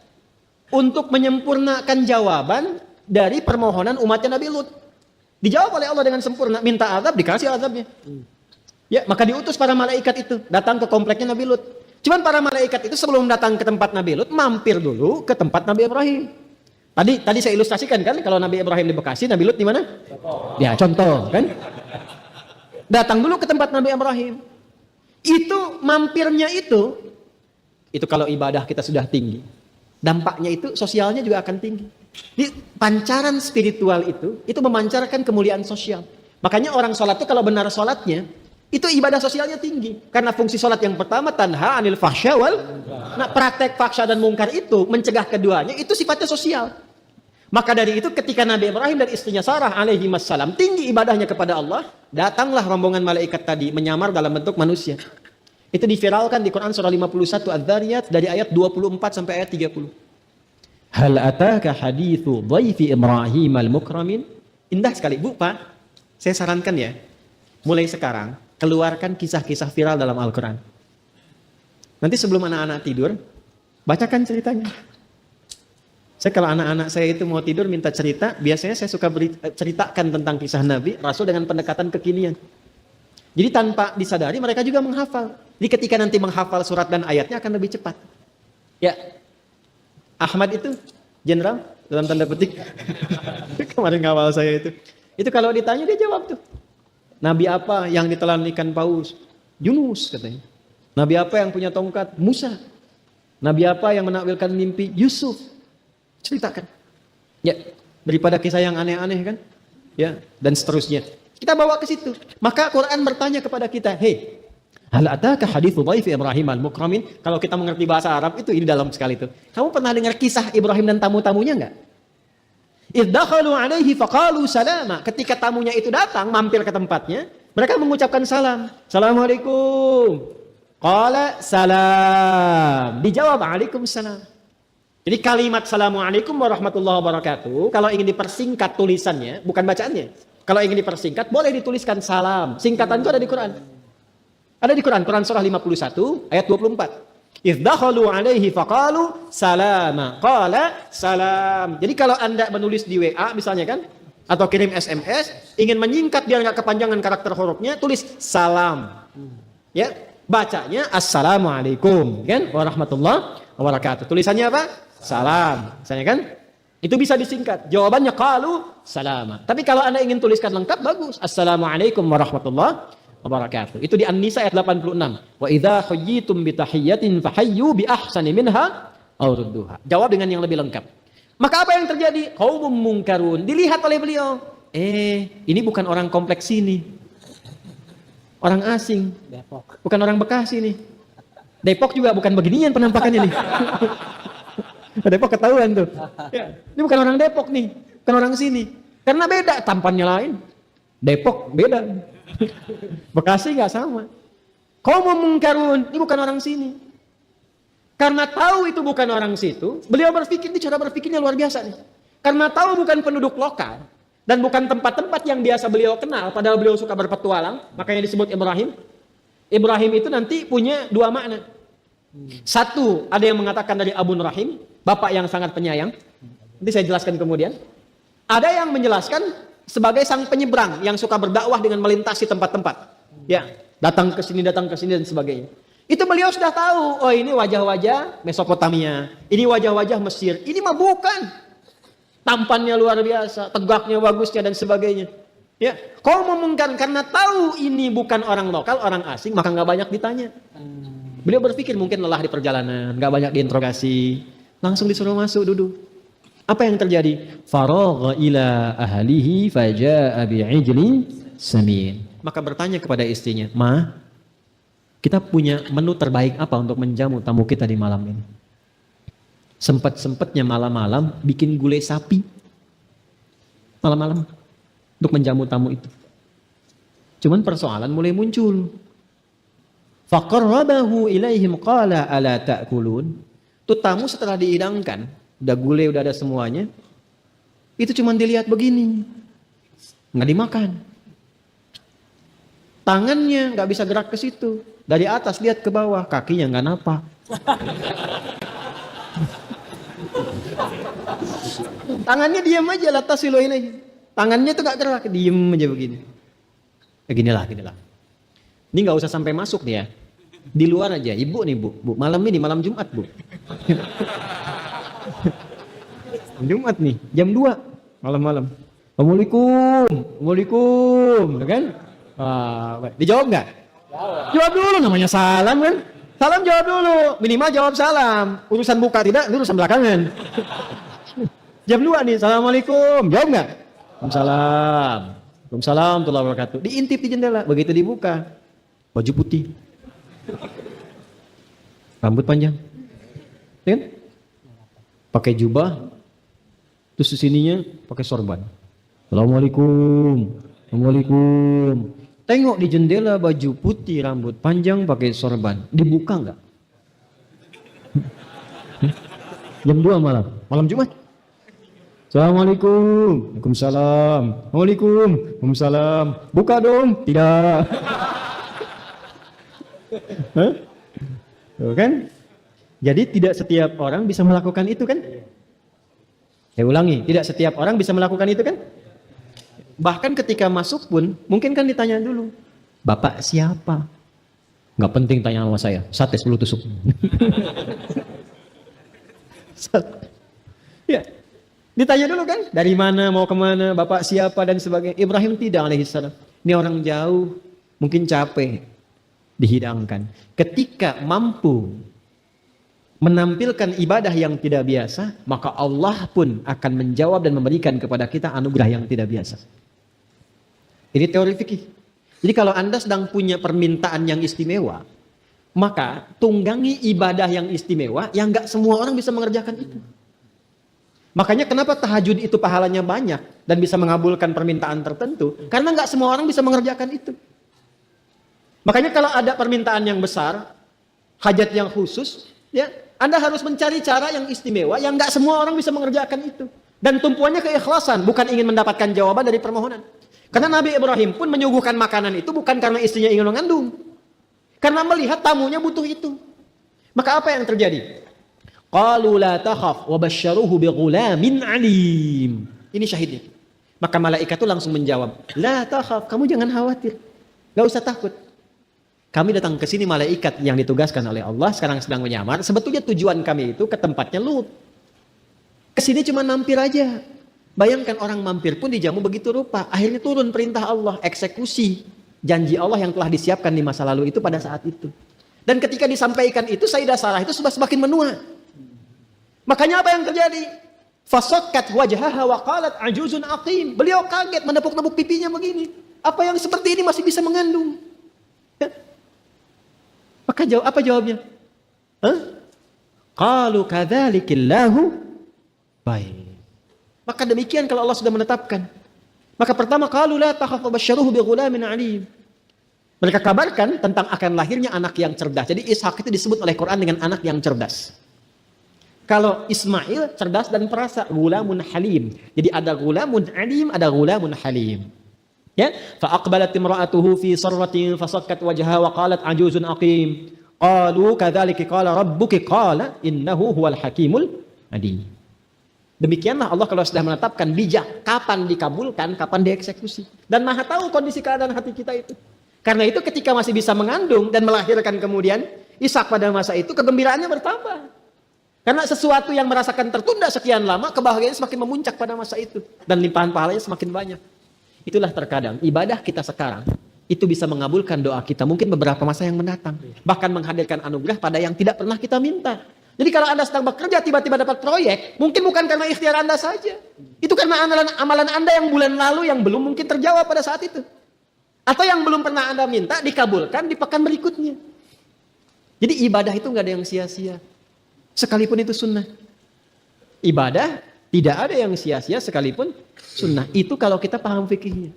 untuk menyempurnakan jawaban dari permohonan umatnya Nabi Lut. Dijawab oleh Allah dengan sempurna. Minta azab, dikasih azabnya. Ya, maka diutus para malaikat itu datang ke kompleknya Nabi Lut. Cuman para malaikat itu sebelum datang ke tempat Nabi Lut, mampir dulu ke tempat Nabi Ibrahim. Tadi saya ilustrasikan kan, kalau Nabi Ibrahim di Bekasi, Nabi Lut di mana? Ya, contoh kan. Datang dulu ke tempat Nabi Ibrahim. Itu mampirnya itu kalau ibadah kita sudah tinggi, dampaknya itu sosialnya juga akan tinggi. Di pancaran spiritual itu memancarkan kemuliaan sosial. Makanya orang sholat itu kalau benar sholatnya, itu ibadah sosialnya tinggi. Karena fungsi sholat yang pertama, tanha anil fahsya wal. Nah, praktek fahsya dan mungkar itu, mencegah keduanya, itu sifatnya sosial. Maka dari itu ketika Nabi Ibrahim dan istrinya Sarah alaihi wassalam tinggi ibadahnya kepada Allah, datanglah rombongan malaikat tadi menyamar dalam bentuk manusia. Itu diviralkan di Quran surah 51 Adz-Dzariyat dari ayat 24 sampai ayat 30. Hal ataka hadithu dhaifi Ibrahim al-mukramin. Indah sekali, Bu, Pak. Saya sarankan ya, mulai sekarang keluarkan kisah-kisah viral dalam Al-Quran. Nanti sebelum anak-anak tidur, bacakan ceritanya. Saya kalau anak-anak saya itu mau tidur minta cerita, biasanya saya suka ceritakan tentang kisah Nabi, Rasul dengan pendekatan kekinian. Jadi tanpa disadari mereka juga menghafal. Jadi ketika nanti menghafal surat dan ayatnya akan lebih cepat. Ya, Ahmad itu jenderal dalam tanda petik. Kemarin ngawal saya itu. Itu kalau ditanya dia jawab tuh. Nabi apa yang ditelan ikan paus? Yunus katanya. Nabi apa yang punya tongkat? Musa. Nabi apa yang menakwilkan mimpi? Yusuf. Ceritakan. Ya, daripada kisah yang aneh-aneh kan? Ya, dan seterusnya. Kita bawa ke situ. Maka Quran bertanya kepada kita, "Hei, hal ataka haditsu dhaif Ibrahim al-mukramin?" Kalau kita mengerti bahasa Arab itu ini dalam sekali itu. Kamu pernah dengar kisah Ibrahim dan tamu-tamunya enggak? Iddakhalu alaihi faqalu salama. Ketika tamunya itu datang mampir ke tempatnya, mereka mengucapkan salam. Assalamualaikum. Qala salam. Dijawab waalaikumsalam. Jadi kalimat assalamualaikum warahmatullahi wabarakatuh kalau ingin dipersingkat tulisannya, bukan bacaannya. Kalau ingin dipersingkat boleh dituliskan salam. Singkatan itu ada di Quran. Ada di Quran, Quran surah 51 ayat 24. Izdakhalu alaihi faqalu salama. Qala salam. Jadi kalau Anda menulis di WA misalnya kan, atau kirim SMS, ingin menyingkat biar nggak kepanjangan karakter hurufnya, tulis salam. Ya, bacanya assalamualaikum kan warahmatullahi wabarakatuh. Tulisannya apa? Salam. Misalnya kan? Itu bisa disingkat. Jawabannya qalu salama. Tapi kalau Anda ingin tuliskan lengkap bagus. Assalamualaikum warahmatullahi wabarakatuh. Itu di An-Nisa ayat 86. Wa idza huyyitum bi tahiyyatin fahayyu bi ahsani minha aw rudduha. Jawab dengan yang lebih lengkap. Maka apa yang terjadi? Qaumun munkarun. Dilihat oleh beliau. Ini bukan orang kompleks sini. Orang asing. Depok. Bukan orang Bekasi nih. Depok juga bukan beginian penampakannya nih. Depok ketahuan tuh. Ya, ini bukan orang Depok nih. Bukan orang sini. Karena beda, tampannya lain. Depok beda. Bekasi nggak sama. Qaumun munkarun, ini bukan orang sini. Karena tahu itu bukan orang situ, beliau berpikir, ini cara berpikirnya luar biasa nih. Karena tahu bukan penduduk lokal dan bukan tempat-tempat yang biasa beliau kenal, padahal beliau suka berpetualang, makanya disebut Ibrahim. Ibrahim itu nanti punya dua makna. Satu, ada yang mengatakan dari Abun Rahim, bapak yang sangat penyayang. Nanti saya jelaskan kemudian. Ada yang menjelaskan sebagai sang penyeberang yang suka berdakwah dengan melintasi tempat-tempat. Ya, datang ke sini dan sebagainya. Itu beliau sudah tahu, oh ini wajah-wajah Mesopotamia, ini wajah-wajah Mesir. Ini mah bukan. Tampannya luar biasa, tegaknya, bagusnya dan sebagainya. Ya, kau memungkinkan karena tahu ini bukan orang lokal, orang asing, maka nggak banyak ditanya. Beliau berpikir mungkin lelah di perjalanan, nggak banyak diinterogasi, langsung disuruh masuk duduk. Apa yang terjadi? Faragha ila ahlihi faja'a bi'ijlin samin. Maka bertanya kepada istrinya, "Ma, kita punya menu terbaik apa untuk menjamu tamu kita di malam ini?" Sempat-sempatnya malam-malam bikin gulai sapi. Malam-malam untuk menjamu tamu itu. Cuman persoalan mulai muncul. Faqarrabahu ilaihim qala ala ta'kulun. Tuh tamu setelah dihidangkan, udah gulai, udah ada semuanya. Itu cuma dilihat begini. Nggak dimakan. Tangannya nggak bisa gerak ke situ. Dari atas lihat ke bawah, kakinya nggak napak. Tangannya diam aja, latas siloin aja. Tangannya tuh nggak gerak, diem aja begini. Ya ginilah. Ini nggak usah sampai masuk nih ya. Di luar aja, ibu nih bu, malam ini malam Jumat bu. Jumat nih, jam 2 malam-malam. Assalamualaikum, kan? Dijawab nggak? Jawab dulu, namanya salam kan? Salam jawab dulu, minimal jawab salam. Urusan buka tidak, itu urusan belakangan. Jam 2 nih, assalamualaikum, jawab nggak? Waalaikumsalam. Waalaikumsalam warahmatullahi wabarakatuh. Diintip di jendela, begitu dibuka, baju putih, rambut panjang, kan? Pakai jubah, terus sininya pakai sorban. Assalamualaikum, Assalamualaikum. Tengok di jendela baju putih, rambut panjang, pakai sorban. Dibuka nggak? Jam 2 malam Jumat. Assalamualaikum, Waalaikumsalam, Waalaikumsalam. Buka dong, tidak. Tuh kan? Jadi tidak setiap orang bisa melakukan itu kan? Saya ulangi, tidak setiap orang bisa melakukan itu kan? Bahkan ketika masuk pun, mungkin kan ditanya dulu, Bapak siapa? Nggak penting tanya sama saya, sate 10 tusuk. Ya, Ditanya dulu kan, dari mana, mau kemana, bapak siapa, dan sebagainya. Ibrahim tidak alaihissalam. Ini orang jauh, mungkin capek, dihidangkan. Ketika mampu menampilkan ibadah yang tidak biasa, maka Allah pun akan menjawab dan memberikan kepada kita anugerah yang tidak biasa. Ini teori fikih. Jadi kalau Anda sedang punya permintaan yang istimewa, maka tunggangi ibadah yang istimewa yang gak semua orang bisa mengerjakan itu. Makanya kenapa tahajud itu pahalanya banyak dan bisa mengabulkan permintaan tertentu? Karena gak semua orang bisa mengerjakan itu. Makanya kalau ada permintaan yang besar, hajat yang khusus, ya Anda harus mencari cara yang istimewa yang gak semua orang bisa mengerjakan itu. Dan tumpuannya keikhlasan, bukan ingin mendapatkan jawaban dari permohonan. Karena Nabi Ibrahim pun menyuguhkan makanan itu bukan karena istrinya ingin mengandung. Karena melihat tamunya butuh itu. Maka apa yang terjadi? Qalu la takhaf wa basyaruhu bighulamin alim. Ini syahidnya. Maka malaikat itu langsung menjawab, la takhaf, kamu jangan khawatir. Gak usah takut. Kami datang ke sini malaikat yang ditugaskan oleh Allah sekarang sedang menyamar. Sebetulnya tujuan kami itu ke tempatnya Lut. Ke sini cuma mampir aja. Bayangkan orang mampir pun dijamu begitu rupa. Akhirnya turun perintah Allah, eksekusi janji Allah yang telah disiapkan di masa lalu itu pada saat itu. Dan ketika disampaikan itu, Sayyidah Sarah itu semakin menua. Makanya apa yang terjadi? Fasakkat wajhaha wa qalat ajuzun aqim. Beliau kaget menepuk-nepuk pipinya begini. Apa yang seperti ini masih bisa mengandung? Ya. Maka apa jawabnya? Qalu kadzalikillahu. Baik. Maka demikian kalau Allah sudah menetapkan. Maka pertama qalu la takhaf wa basyaruhu bighulamin alim. Mereka kabarkan tentang akan lahirnya anak yang cerdas. Jadi Ishak itu disebut oleh Quran dengan anak yang cerdas. Kalau Ismail cerdas dan perasa, gulamun halim. Jadi ada gulamun alim, ada gulamun halim. Ya, fa aqbalat imra'atuhu fi sarratin fasakkat wajhaha wa qalat ajuzun aqim. Qalu kadzalika qala rabbuki qala innahu huwal hakimul alim. Demikianlah Allah kalau sudah menetapkan bijak kapan dikabulkan, kapan dieksekusi. Dan Maha tahu kondisi keadaan hati kita itu. Karena itu ketika masih bisa mengandung dan melahirkan kemudian Ishak pada masa itu kegembiraannya bertambah. Karena sesuatu yang merasakan tertunda sekian lama, kebahagiaan semakin memuncak pada masa itu. Dan limpahan pahalanya semakin banyak. Itulah terkadang ibadah kita sekarang itu bisa mengabulkan doa kita mungkin beberapa masa yang mendatang. Bahkan menghadirkan anugerah pada yang tidak pernah kita minta. Jadi kalau Anda sedang bekerja tiba-tiba dapat proyek, mungkin bukan karena ikhtiar Anda saja. Itu karena amalan Anda yang bulan lalu yang belum mungkin terjawab pada saat itu. Atau yang belum pernah Anda minta dikabulkan di pekan berikutnya. Jadi ibadah itu nggak ada yang sia-sia. Sekalipun itu sunnah. Ibadah tidak ada yang sia-sia sekalipun sunnah. Itu kalau kita paham fikihnya.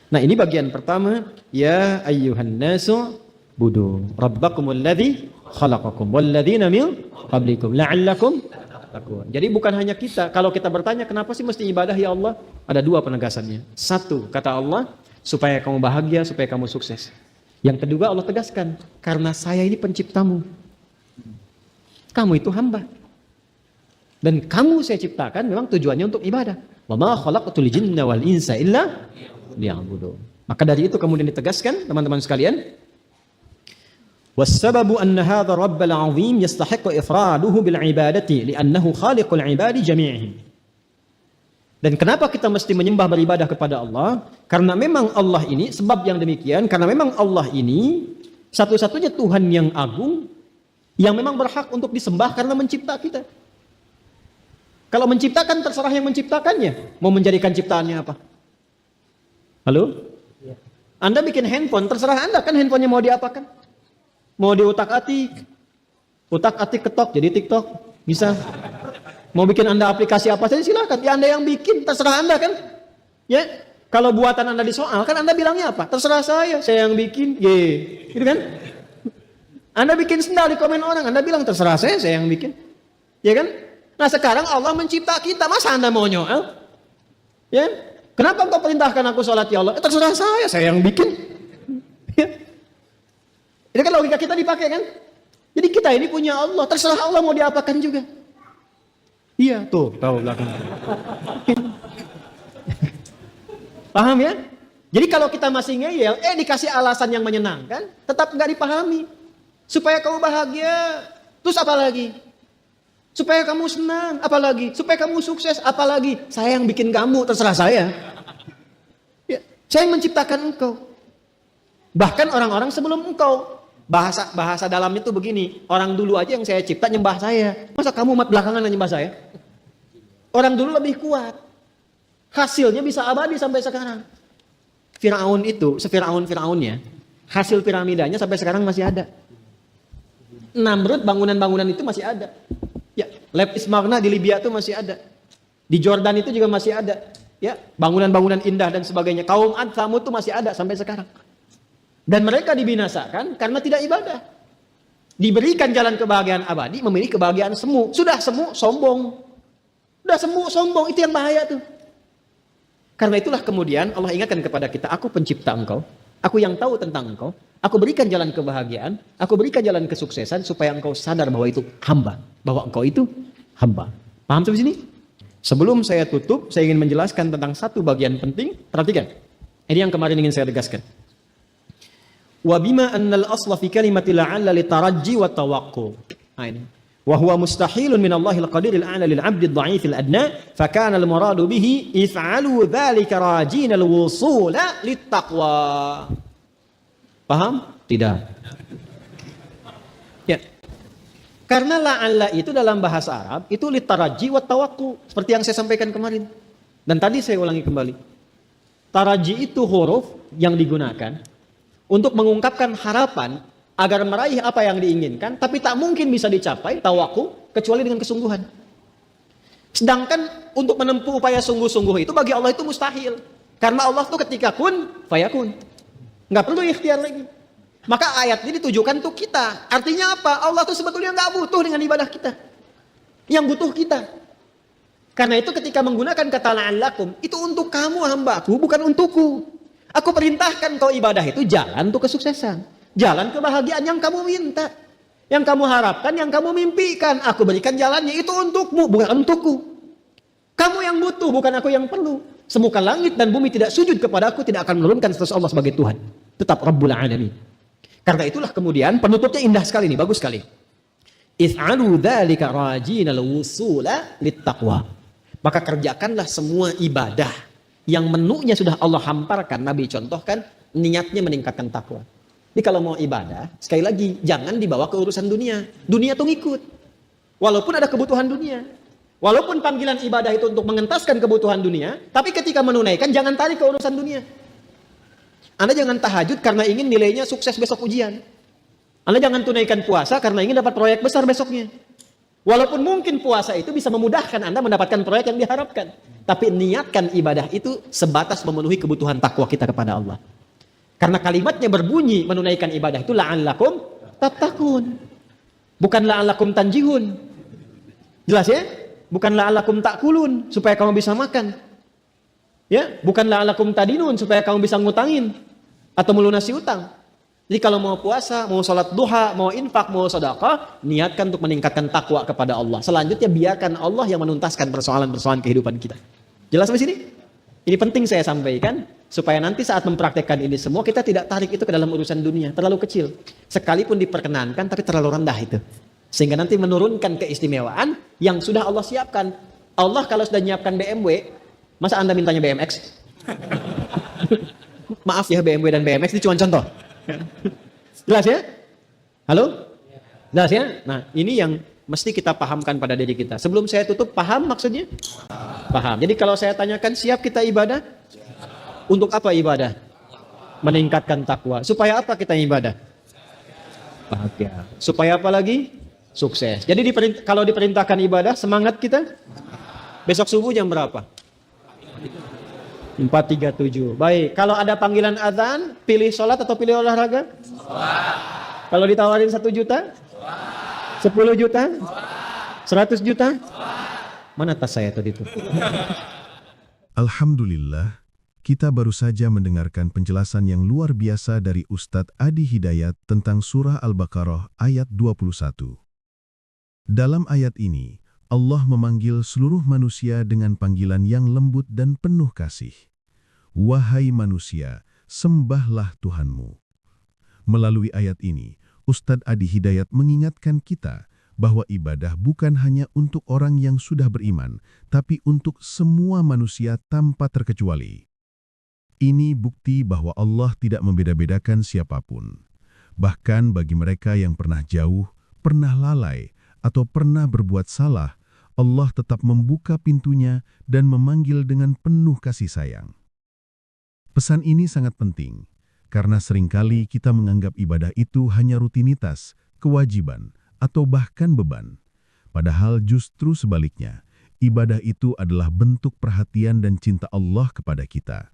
Nah ini bagian pertama. Ya ayyuhan nasu budu rabbakumul ladzi khalaqakum walladzina min qablikum la'allakum tattaqun. Jadi bukan hanya kita. Kalau kita bertanya kenapa sih mesti ibadah ya Allah? Ada dua penegasannya. Satu, kata Allah, supaya kamu bahagia, supaya kamu sukses. Yang kedua Allah tegaskan, karena saya ini penciptamu. Kamu itu hamba. Dan kamu saya ciptakan memang tujuannya untuk ibadah. Wa ma khalaqtul jinna wal insa illa liya'budun. Maka dari itu kemudian ditegaskan teman-teman sekalian, wassababu anna hadha rabbal azim yastahiqqu ifraduhu bil ibadati li'annahu khaliqul ibadi jami'ihim. Dan kenapa kita mesti menyembah beribadah kepada Allah? Karena memang Allah ini, sebab yang demikian, karena memang Allah ini satu-satunya Tuhan yang agung yang memang berhak untuk disembah karena mencipta kita. Kalau menciptakan terserah yang menciptakannya. Mau menjadikan ciptaannya apa? Halo? Anda bikin handphone, terserah Anda kan handphonenya mau diapakan? Mau diutak-atik? Utak-atik ketok jadi TikTok, bisa. Mau bikin Anda aplikasi apa saja silakan. Ya Anda yang bikin, terserah Anda kan. Ya, kalau buatan Anda disoal kan Anda bilangnya apa? Terserah saya yang bikin. Gitu kan? Anda bikin sendal di komen orang, Anda bilang terserah saya yang bikin. Ya kan? Nah sekarang Allah mencipta kita, masa Anda mau nyoal? Ya? Kenapa engkau perintahkan aku sholat ya Allah? Terserah saya yang bikin. Ya. Ini kan logika kita dipakai kan? Jadi kita ini punya Allah, terserah Allah mau diapakan juga. Iya, tuh, tahu belakang. Paham ya? Jadi kalau kita masih ngeyel, dikasih alasan yang menyenangkan, tetap nggak dipahami. Supaya kamu bahagia, terus apa lagi? Supaya kamu senang, apalagi? Supaya kamu sukses, apalagi? Saya yang bikin kamu, terserah saya. Ya, saya yang menciptakan engkau. Bahkan orang-orang sebelum engkau. Bahasa dalamnya itu begini, orang dulu aja yang saya cipta nyembah saya. Masa kamu umat belakangan yang nyembah saya? Orang dulu lebih kuat. Hasilnya bisa abadi sampai sekarang. Firaun itu, Firaunnya, hasil piramidanya sampai sekarang masih ada. Namrud bangunan-bangunan itu masih ada. Ya, Lab Ismarna di Libya itu masih ada. Di Jordan itu juga masih ada. Ya, bangunan-bangunan indah dan sebagainya. Kaum Ad, Tsamud itu masih ada sampai sekarang. Dan mereka dibinasakan karena tidak ibadah. Diberikan jalan kebahagiaan abadi, memilih kebahagiaan semu. Sudah semu, sombong. Sudah semu, sombong. Itu yang bahaya tuh. Karena itulah kemudian Allah ingatkan kepada kita, aku pencipta engkau. Aku yang tahu tentang engkau. Aku berikan jalan kebahagiaan. Aku berikan jalan kesuksesan supaya engkau sadar bahwa itu hamba. Bahwa engkau itu hamba. Paham sampai sini? Sebelum saya tutup, saya ingin menjelaskan tentang satu bagian penting. Perhatikan. Ini yang kemarin ingin saya tegaskan. Wa bima annal asla fi kalimati la'alla litarajji wa tawaqqu. Ini. Wa huwa mustahilun min Allahil qadiril a'la lil 'abdi ad-dha'ifil adna, fa kana al-muradu bihi if'alu dzalika rajina al-wusula littaqwa. Paham? Tidak. Ya. Karena la'alla itu dalam bahasa Arab itu litarajji wa tawaqqu, seperti yang saya sampaikan kemarin. Dan tadi saya ulangi kembali. Taraji itu huruf yang digunakan untuk mengungkapkan harapan agar meraih apa yang diinginkan, tapi tak mungkin bisa dicapai tawakkul kecuali dengan kesungguhan. Sedangkan untuk menempuh upaya sungguh-sungguh itu bagi Allah itu mustahil. Karena Allah itu ketika kun, fayakun. Nggak perlu ikhtiar lagi. Maka ayat ini ditujukan untuk kita. Artinya apa? Allah itu sebetulnya nggak butuh dengan ibadah kita. Yang butuh kita. Karena itu ketika menggunakan kata la'allakum, itu untuk kamu hambaku, bukan untukku. Aku perintahkan kau ibadah itu jalan untuk kesuksesan. Jalan kebahagiaan yang kamu minta. Yang kamu harapkan, yang kamu mimpikan. Aku berikan jalannya, itu untukmu, bukan untukku. Kamu yang butuh, bukan aku yang perlu. Semuka langit dan bumi tidak sujud kepada aku, tidak akan menurunkan status Allah sebagai Tuhan. Tetap Rabbul Alamin. Karena itulah kemudian penutupnya indah sekali nih, bagus sekali. If'alu dzalika rajinal wusula littaqwa. Maka kerjakanlah semua ibadah yang menunya sudah Allah hamparkan, Nabi contohkan, niatnya meningkatkan takwa. Jadi kalau mau ibadah, sekali lagi, jangan dibawa ke urusan dunia. Dunia tuh ngikut. Walaupun ada kebutuhan dunia. Walaupun panggilan ibadah itu untuk mengentaskan kebutuhan dunia, tapi ketika menunaikan, jangan tarik ke urusan dunia. Anda jangan tahajud karena ingin nilainya sukses besok ujian. Anda jangan tunaikan puasa karena ingin dapat proyek besar besoknya. Walaupun mungkin puasa itu bisa memudahkan Anda mendapatkan proyek yang diharapkan. Tapi niatkan ibadah itu sebatas memenuhi kebutuhan takwa kita kepada Allah. Karena kalimatnya berbunyi menunaikan ibadah itu la'allakum tattaqun. Bukan la'allakum tanjihun. Jelas ya? Bukan la'allakum ta'kulun supaya kamu bisa makan. Ya, bukan la'allakum tadinun supaya kamu bisa ngutangin atau melunasi utang. Jadi kalau mau puasa, mau sholat duha, mau infak, mau sedekah, niatkan untuk meningkatkan takwa kepada Allah. Selanjutnya biarkan Allah yang menuntaskan persoalan-persoalan kehidupan kita. Jelas sampai sini? Ini penting saya sampaikan supaya nanti saat mempraktekkan ini semua kita tidak tarik itu ke dalam urusan dunia, terlalu kecil. Sekalipun diperkenankan tapi terlalu rendah itu. Sehingga nanti menurunkan keistimewaan yang sudah Allah siapkan. Allah kalau sudah menyiapkan BMW, masa Anda mintanya BMX? Maaf ya, BMW dan BMX ini cuma contoh. Jelas ya? Halo? Jelas ya? Nah, ini yang mesti kita pahamkan pada diri kita. Sebelum saya tutup, paham maksudnya? Paham. Jadi kalau saya tanyakan, siap kita ibadah? Untuk apa ibadah? Meningkatkan takwa. Supaya apa kita ibadah? Bahagia. Supaya apa lagi? Sukses. Jadi kalau diperintahkan ibadah, semangat kita? Besok subuh jam berapa? 4.37. Baik, kalau ada panggilan azan, pilih sholat atau pilih olahraga? Sholat. Kalau ditawarin 1 juta? Sholat. 10 juta? Sholat. 100 juta? Sholat. Mana tas saya tadi itu? Alhamdulillah, kita baru saja mendengarkan penjelasan yang luar biasa dari Ustadz Adi Hidayat tentang surah Al-Baqarah ayat 21. Dalam ayat ini, Allah memanggil seluruh manusia dengan panggilan yang lembut dan penuh kasih. Wahai manusia, sembahlah Tuhanmu. Melalui ayat ini, Ustadz Adi Hidayat mengingatkan kita bahwa ibadah bukan hanya untuk orang yang sudah beriman, tapi untuk semua manusia tanpa terkecuali. Ini bukti bahwa Allah tidak membeda-bedakan siapapun. Bahkan bagi mereka yang pernah jauh, pernah lalai, atau pernah berbuat salah, Allah tetap membuka pintunya dan memanggil dengan penuh kasih sayang. Pesan ini sangat penting, karena seringkali kita menganggap ibadah itu hanya rutinitas, kewajiban, atau bahkan beban. Padahal justru sebaliknya, ibadah itu adalah bentuk perhatian dan cinta Allah kepada kita.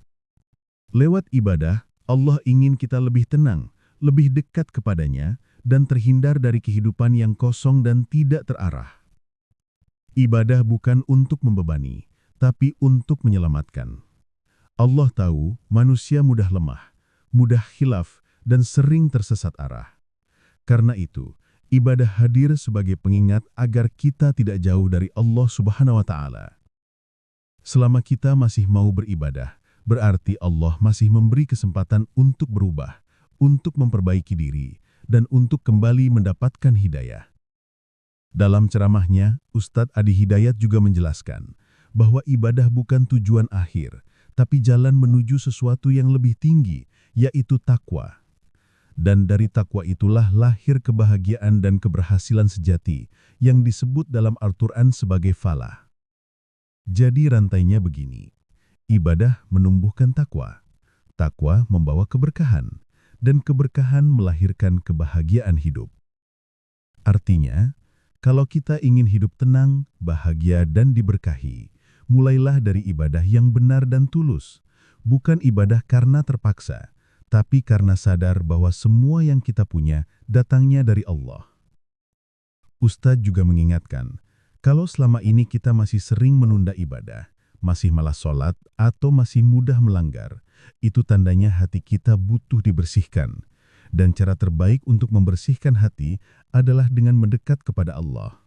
Lewat ibadah, Allah ingin kita lebih tenang, lebih dekat kepadanya, dan terhindar dari kehidupan yang kosong dan tidak terarah. Ibadah bukan untuk membebani, tapi untuk menyelamatkan. Allah tahu manusia mudah lemah, mudah khilaf, dan sering tersesat arah. Karena itu, ibadah hadir sebagai pengingat agar kita tidak jauh dari Allah Subhanahu wa Ta'ala. Selama kita masih mau beribadah, berarti Allah masih memberi kesempatan untuk berubah, untuk memperbaiki diri, dan untuk kembali mendapatkan hidayah. Dalam ceramahnya, Ustadz Adi Hidayat juga menjelaskan bahwa ibadah bukan tujuan akhir, tapi jalan menuju sesuatu yang lebih tinggi, yaitu takwa. Dan dari takwa itulah lahir kebahagiaan dan keberhasilan sejati yang disebut dalam Al-Quran sebagai falah. Jadi rantainya begini. Ibadah menumbuhkan takwa, takwa membawa keberkahan, dan keberkahan melahirkan kebahagiaan hidup. Artinya, kalau kita ingin hidup tenang, bahagia, dan diberkahi, mulailah dari ibadah yang benar dan tulus, bukan ibadah karena terpaksa, tapi karena sadar bahwa semua yang kita punya datangnya dari Allah. Ustadz juga mengingatkan, kalau selama ini kita masih sering menunda ibadah, masih malas sholat, atau masih mudah melanggar, itu tandanya hati kita butuh dibersihkan. Dan cara terbaik untuk membersihkan hati adalah dengan mendekat kepada Allah.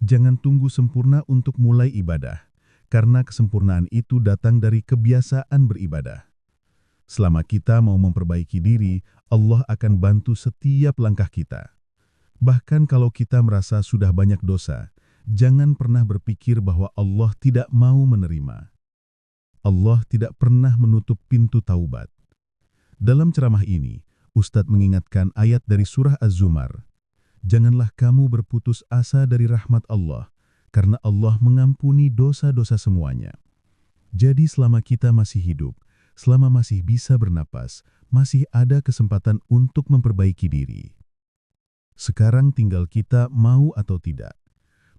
Jangan tunggu sempurna untuk mulai ibadah, karena kesempurnaan itu datang dari kebiasaan beribadah. Selama kita mau memperbaiki diri, Allah akan bantu setiap langkah kita. Bahkan kalau kita merasa sudah banyak dosa, jangan pernah berpikir bahwa Allah tidak mau menerima. Allah tidak pernah menutup pintu taubat. Dalam ceramah ini, Ustadz mengingatkan ayat dari surah Az-Zumar. Janganlah kamu berputus asa dari rahmat Allah, karena Allah mengampuni dosa-dosa semuanya. Jadi selama kita masih hidup, selama masih bisa bernapas, masih ada kesempatan untuk memperbaiki diri. Sekarang tinggal kita mau atau tidak.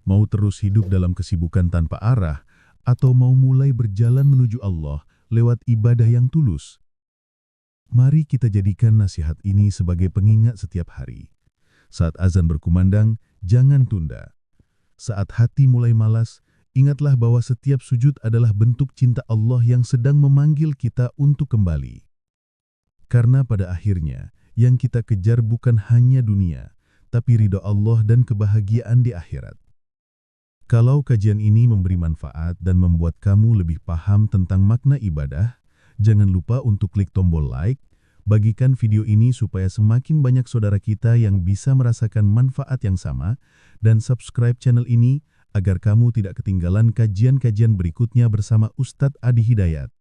Mau terus hidup dalam kesibukan tanpa arah, atau mau mulai berjalan menuju Allah lewat ibadah yang tulus. Mari kita jadikan nasihat ini sebagai pengingat setiap hari. Saat azan berkumandang, jangan tunda. Saat hati mulai malas, ingatlah bahwa setiap sujud adalah bentuk cinta Allah yang sedang memanggil kita untuk kembali. Karena pada akhirnya, yang kita kejar bukan hanya dunia, tapi ridho Allah dan kebahagiaan di akhirat. Kalau kajian ini memberi manfaat dan membuat kamu lebih paham tentang makna ibadah, jangan lupa untuk klik tombol like, bagikan video ini supaya semakin banyak saudara kita yang bisa merasakan manfaat yang sama, dan subscribe channel ini agar kamu tidak ketinggalan kajian-kajian berikutnya bersama Ustadz Adi Hidayat.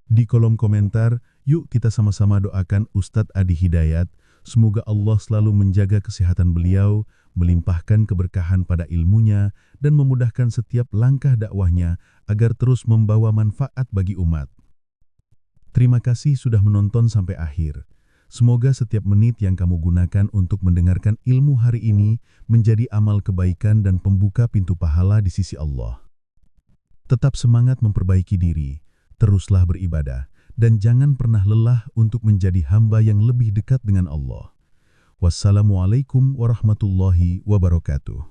Di kolom komentar, yuk kita sama-sama doakan Ustadz Adi Hidayat, semoga Allah selalu menjaga kesehatan beliau, melimpahkan keberkahan pada ilmunya, dan memudahkan setiap langkah dakwahnya agar terus membawa manfaat bagi umat. Terima kasih sudah menonton sampai akhir. Semoga setiap menit yang kamu gunakan untuk mendengarkan ilmu hari ini menjadi amal kebaikan dan pembuka pintu pahala di sisi Allah. Tetap semangat memperbaiki diri, teruslah beribadah, dan jangan pernah lelah untuk menjadi hamba yang lebih dekat dengan Allah. Wassalamualaikum warahmatullahi wabarakatuh.